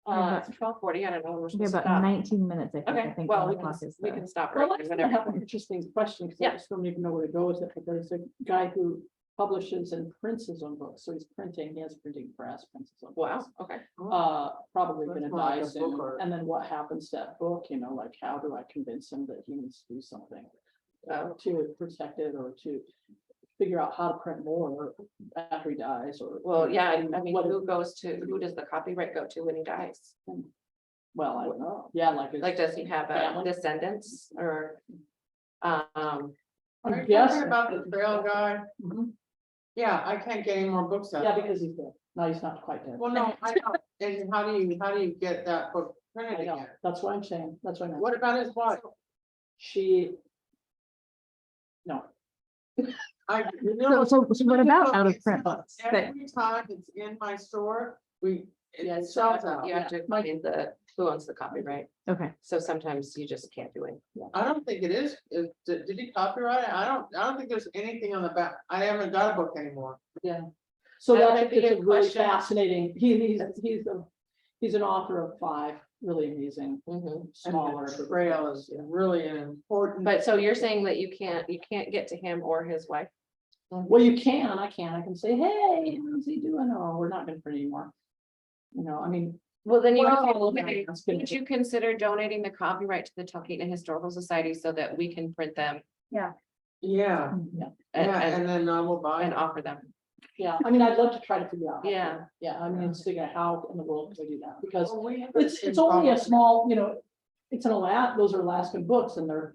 It's 12:40, I don't know. when we're We have supposed to about stop. 19 minutes, I think. I Okay, think well, the we clock is we there. can stop Well, right that's there, gonna have whenever. an interesting question, because I Yeah. just don't even know where to go with it, but there's a guy who publishes and prints his own books, so he's printing, he has a printing press, prints his own Wow, books. okay. Probably That's gonna more like die a book soon, art. and then what happens to that book, you know, like, how do I convince him that he needs to do something? To protect it, or to figure out how to print more after he dies, or. Well, yeah, I mean, What- who does the copyright go to when he dies? Well, I don't know, yeah, like. Like, does he have family? descendants or? Are I'm you talking guessing. about the trail guy? Mhm. Yeah, I can't get any more books out. Yeah, because he's dead, no, he's not quite dead. Well, no, I know, and how do you get that book printed I know, again? that's what I'm saying, that's what I meant. What about his wife? She. No, I. So what about out of print Every books? That- time it's in my store, Yeah, it sells out. You have to find who owns the copyright, Okay, so sometimes you just can't do it. I don't think it is, did he copyright it? I don't think there's anything on the back, I haven't got a book anymore. so That that's might be it's a a really question. fascinating, he's an author of 5 really amazing Mhm. smaller. And the trail is really an important. But so you're saying that you can't get to him or his wife? Well, I can say, hey, how's he doing? Oh, we're not gonna print anymore. You know, I mean. Well, then Well, would you consider donating the copyright to the Talkeetna Historical Society so that we can print them Yeah, Yeah, and then I will buy and it. offer them? yeah, I mean, I'd love to try to figure out. how to do Yeah. that. Yeah, I mean, figure out how in the world can we do that, because Well, we have it's in only a common. small, you know, it's those are Alaskan books, and they're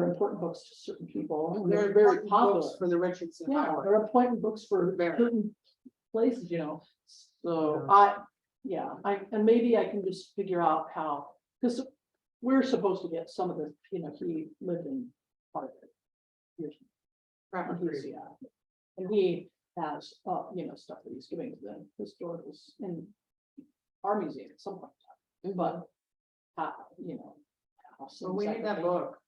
important books to certain people. and They're They're very important popular. books for the Richardson Yeah, Highway. they're important books for Very. certain places, you know, so Yeah. and maybe I can just figure out how, because we're supposed to get some of the, you know, he lived in part of it. And he's, yeah, and he has, you know, stuff that he's giving to the historicals in our museum at some point in time, but, you know. how So we need that exactly- book.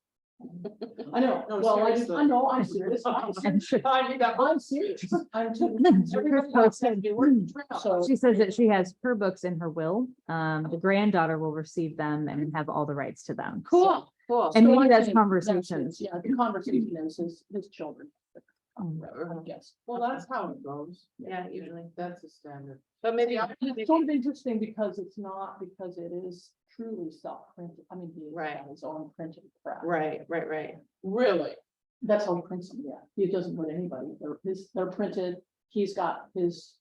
I know, No, well, seriously. I know, I'm serious. I'm serious. I need that book. I'm serious. I'm too. Everybody else has to do work the trail. So. she says that she has her books in her will. The granddaughter will receive them and have all the rights to them. Cool. And So maybe I that's think conversations. his- Yeah, the conversation is his children. Mm. I guess. Well, that's how it goes. Yeah, usually. That's the standard. But maybe. It's sort of interesting because it's not, because it is truly self-printed. I mean, he's Right. got his own printed press. Right. Really? That's how he prints them, yeah. He doesn't put anybody. They're printed. He's got his,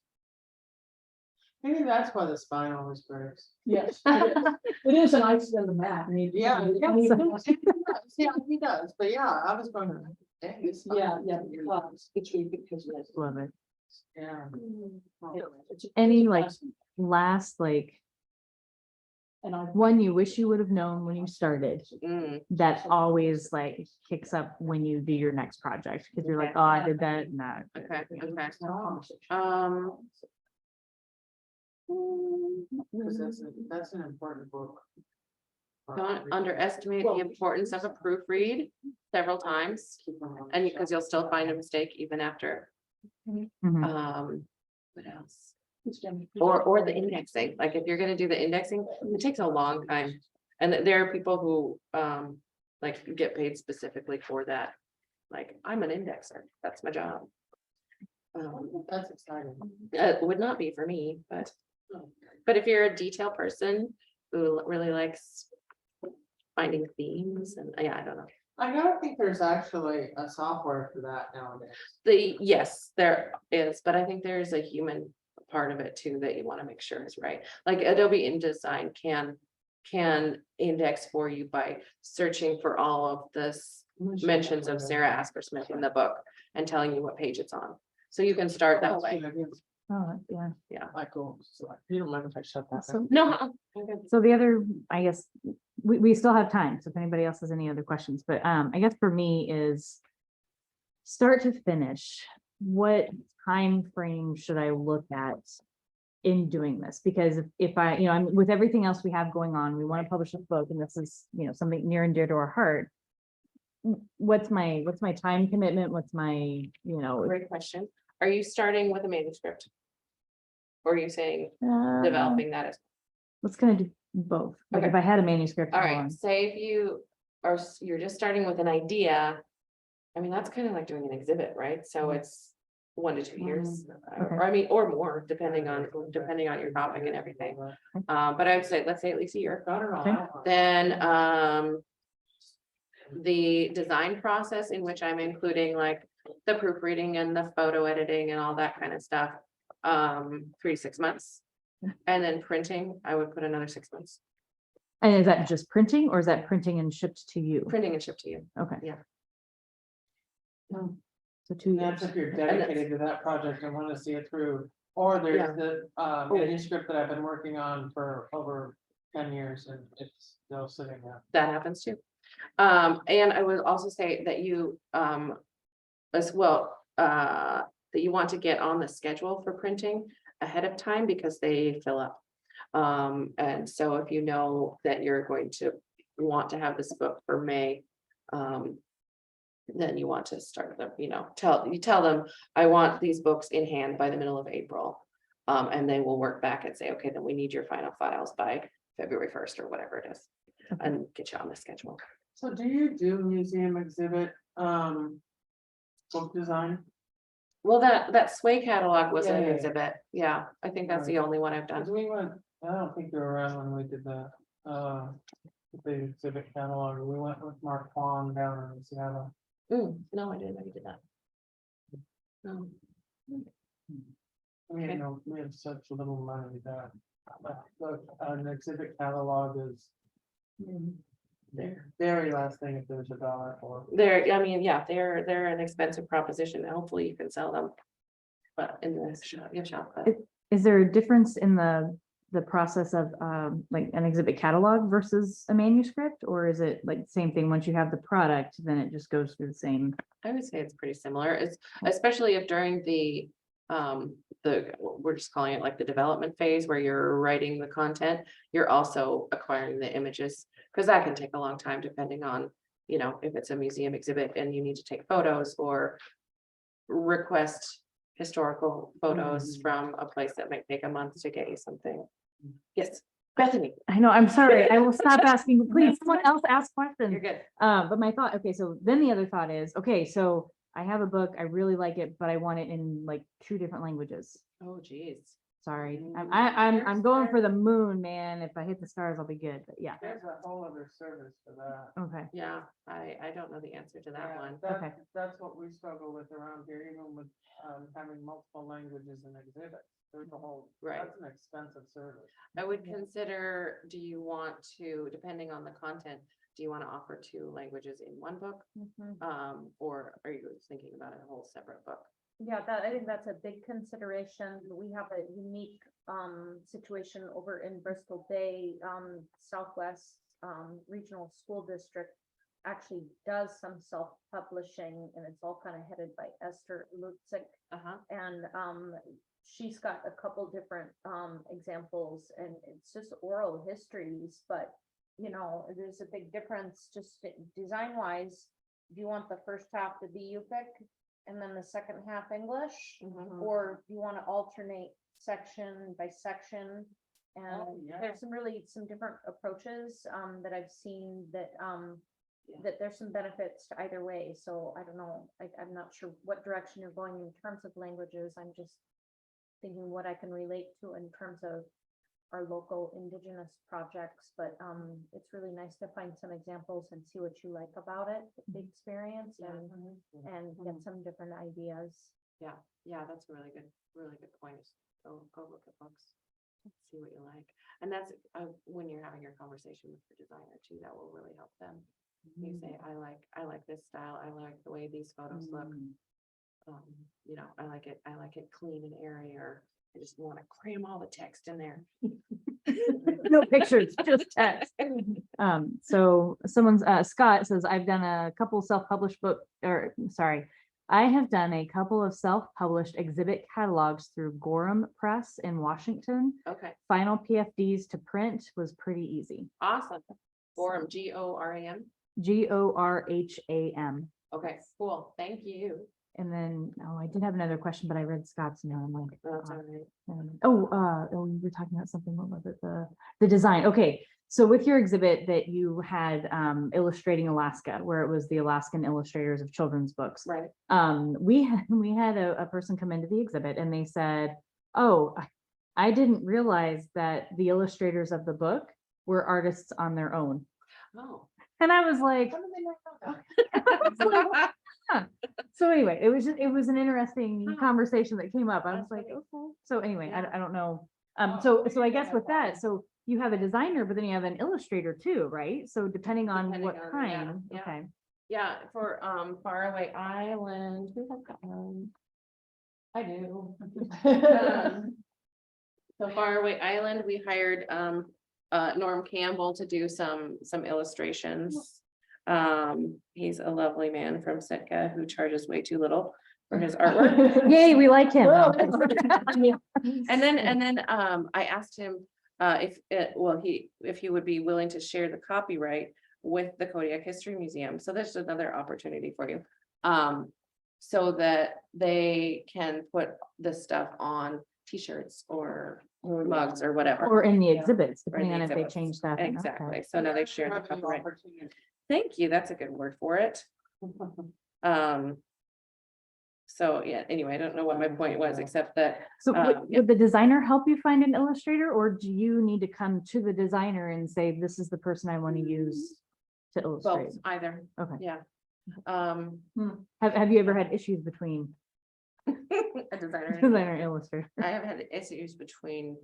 Maybe that's why the spine always breaks. yes. It is an ice in the mat. And he. Yeah. and he- Yeah, he does, but yeah, I was going. dang, it's fine. Yeah, because it's really because he has. Love it. Yeah. Any, like, last, like, And I. one you wish you would have known when you started, Mm, that always like kicks up when you do your next project, because you're like, oh, I did that, and that. okay. Conversation. Because that's an important book. Don't underestimate the importance of a proofread several times, and because you'll still find a mistake even after. Mhm. What else? It's Jim. Or the indexing, like if you're gonna do the indexing, it takes a long time. And there are people who like get paid specifically for that. Like, I'm an indexer, that's my job. That's exciting. It would not be for me, but if you're a detail person who really likes finding themes and, yeah, I don't know. I don't think there's actually a software for that nowadays. Yes, there is, but I think there's a human part of it too that you want to make sure is right. Like Adobe InDesign can index for you by searching for all of this mentions of Sarah Asper-Smith in the book and telling you what page it's on. So you can start that way. Oh, yeah. Michael, you don't mind if I shut that So, No. so the other, I guess, we still have time, so if anybody else has any other questions, but I guess for me is start to finish, what time frame should I look at in doing this? Because if I, I'm with everything else we have going on, we want to publish a book, and this is, something near and dear to our heart. What's my time commitment? What's my, Great question. Are you starting with a manuscript? Or are you saying developing that as? let's kind of do both. Like if Okay. I had a manuscript. All how right, long? say if you you're just starting with an idea. I mean, that's kind of like doing an exhibit, right? So it's 1 to 2 years. Okay. Or I mean, or more, depending on your topic and everything. But I would say, let's say at least a year. Okay. Then, the design process in which I'm including like the proofreading and the photo editing and all that kind of stuff. 3 to 6 months. And then printing, I would put another 6 months, And is that just printing, or is that printing and shipped to you? printing and ship to you. Okay. Yeah. So 2 years. That's if you're dedicated to that project and want to see it through, or there's the manuscript that I've been working on for over 10 years and it's still sitting there. That happens too. And I would also say that you, as well, that you want to get on the schedule for printing ahead of time because they fill up. And so if you know that you're going to want to have this book for May, then you want to start them, tell them, I want these books in hand by the middle of April. And they will work back and say, okay, then we need your final files by February 1st or whatever it is, and get you on the schedule. So do you do museum exhibit, book design? Well, that Sway catalog was an Yeah. exhibit. Yeah, I think that's the only one I've done. Cause we went, I don't think you were around when we did the exhibit catalog. We went with Mark Kwan down in Seattle. No, I didn't know you did that. No. We have such little money that an exhibit catalog is the very last thing if there's a dollar for. I mean, yeah, they're an expensive proposition. Hopefully you can sell them. But in the gift shop, but Is there a difference in the process of like an exhibit catalog versus a manuscript, or is it like the same thing? Once you have the product, then it just goes through the same? I would say it's pretty similar. It's especially if during the we're just calling it like the development phase where you're writing the content, you're also acquiring the images, because that can take a long time depending on, if it's a museum exhibit and you need to take photos or request historical photos from a place that might take a month to get you something. Yes, Bethany, I know, I'm sorry, I will stop asking, please, someone else ask questions. you're good. But my thought, okay, so then the other thought is, okay, so I have a book, I really like it, but I want it in like 2 different languages. Oh, geez. Sorry, I'm going for the moon, man. If I hit the stars, I'll be good, but yeah, There's a whole other service for that. okay. Yeah, I don't know the answer to that Yeah, one. Okay. That's what we struggle with around here, even with having multiple languages in exhibits. There's a whole, Right. that's an expensive service. I would consider, do you want to, depending on the content, do you want to offer 2 languages in one book? Or are you thinking about a whole separate book? Yeah, I think that's a big consideration. We have a unique situation over in Bristol Bay, Southwest Regional School District actually does some self-publishing, and it's all kind of headed by Esther Lutzik. And she's got a couple different examples, and it's just oral histories, but there's a big difference just design wise. Do you want the first half to be Yupik and then the second half English? Or do you want to alternate section by section? And there's some different approaches that I've seen that that there's some benefits to either way. So I don't know, I'm not sure what direction you're going in terms of languages. I'm just thinking what I can relate to in terms of our local indigenous projects, but it's really nice to find some examples and see what you like about it, the experience, and get some different ideas. Yeah, that's a really good point. Go look at books, see what you like. And that's when you're having your conversation with the designer too, that will really help them. You say, I like this style, I like the way these photos look. I like it clean and airy, or I just want to cram all the text in there. No pictures, just text. So someone's Scott says, I've done a couple self-published book, or sorry, I have done a couple of self-published exhibit catalogs through Gorham Press in Washington. Okay, Final PFDs to print was pretty easy. awesome. Gorham, Goram. Gorham. Okay, cool. Thank you. And then, I did have another question, but I read Scott's note. I'm like, That's all right. we were talking about something, what was it? The design. Okay. So with your exhibit that you had, illustrating Alaska, where it was the Alaskan illustrators of children's books. Right. We had a person come into the exhibit and they said, oh, I didn't realize that the illustrators of the book were artists on their own. Oh. And I was like, How do they not know that? so anyway, it was an interesting Oh. conversation that came up. I was That's like, funny. okay. So anyway, Yeah. I don't know. Oh, So I yeah, guess no with that, problem. so you have a designer, but then you have an illustrator too, right? So depending on Depending what on- yeah, kind, yeah. okay. Yeah, for Faraway Island, who has that one? I do. So Faraway Island, we hired Norm Campbell to do some illustrations. He's a lovely man from Sitka who charges way too little for his artwork. Yay, we like him. And then I asked him if he would be willing to share the copyright with the Kodiak History Museum. So there's another opportunity for you. So that they can put this stuff on t-shirts or mugs or whatever. Or in the Yeah. exhibits, Or depending the on if they exhibits. change stuff. and- okay. Exactly. So now they share the Revenue copyright. opportunity. Thank you. That's a good word for it. So yeah, anyway, I don't know what my point was, except that So yeah. would the designer help you find an illustrator, or do you need to come to the designer and say, this is the person I want to use to illustrate? both, either, Okay. yeah. Have you ever had issues between A designer. designer and illustrator? I have had issues between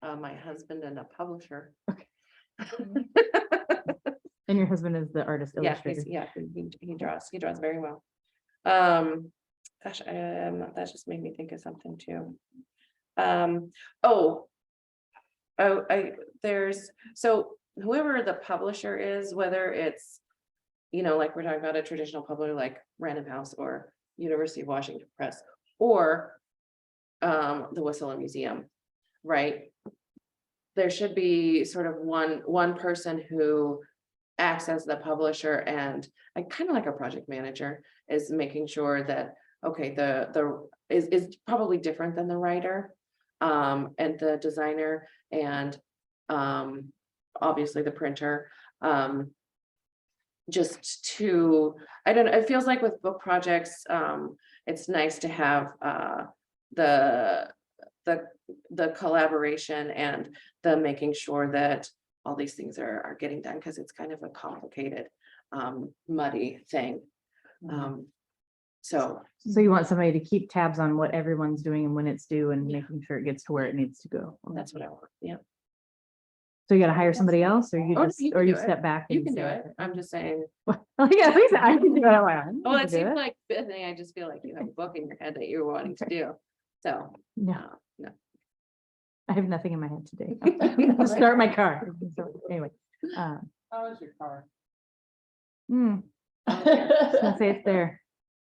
my husband and a publisher. And your husband is the artist Yeah, illustrator? he draws very well. Gosh, that just made me think of something too. There's, so whoever the publisher is, whether it's, like we're talking about a traditional publisher like Random House or University of Washington Press, or the Whistler Museum, right? There should be sort of one person who acts as the publisher, and I kind of like a project manager is making sure that, okay, the is probably different than the writer, and the designer, and obviously the printer, just to, I don't know, it feels like with book projects, it's nice to have the collaboration and the making sure that all these things are getting done, because it's kind of a complicated, muddy thing. So So you want somebody to keep tabs on what everyone's doing and when it's due and making sure it gets to where it needs to go. that's what I want, yeah. So you gotta hire somebody else, or you Oh, just, you or can you do it. step back? You and can do say, it, I'm just saying, Well, yeah, at least I can do it. I'm like, I don't well, need it to do seems it. like Bethany, I just feel like you have a book in your head that you're wanting to do, so. No, No. I have nothing in my head today. Start my car. So, anyway, How is your car? just gonna say it's there.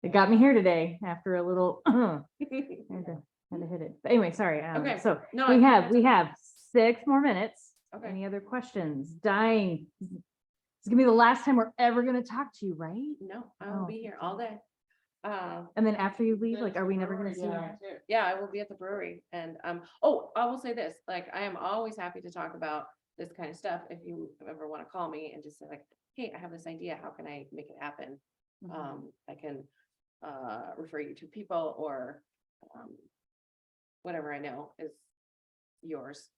It got me here today after a little, had to hit it. But anyway, sorry. Okay. So No, we I- have 6 more minutes. Okay. Any other questions? Dying. It's gonna be the last time we're ever gonna talk to you, right? No, I will Oh, be here all day. And then after you leave, like, are we never gonna see you? Yeah, I will be at the brewery, and oh, I will say this, like, I am always happy to talk about this kind of stuff. If you ever want to call me and just say like, hey, I have this idea, how can I make it happen? I can refer you to people, or whatever I know is yours.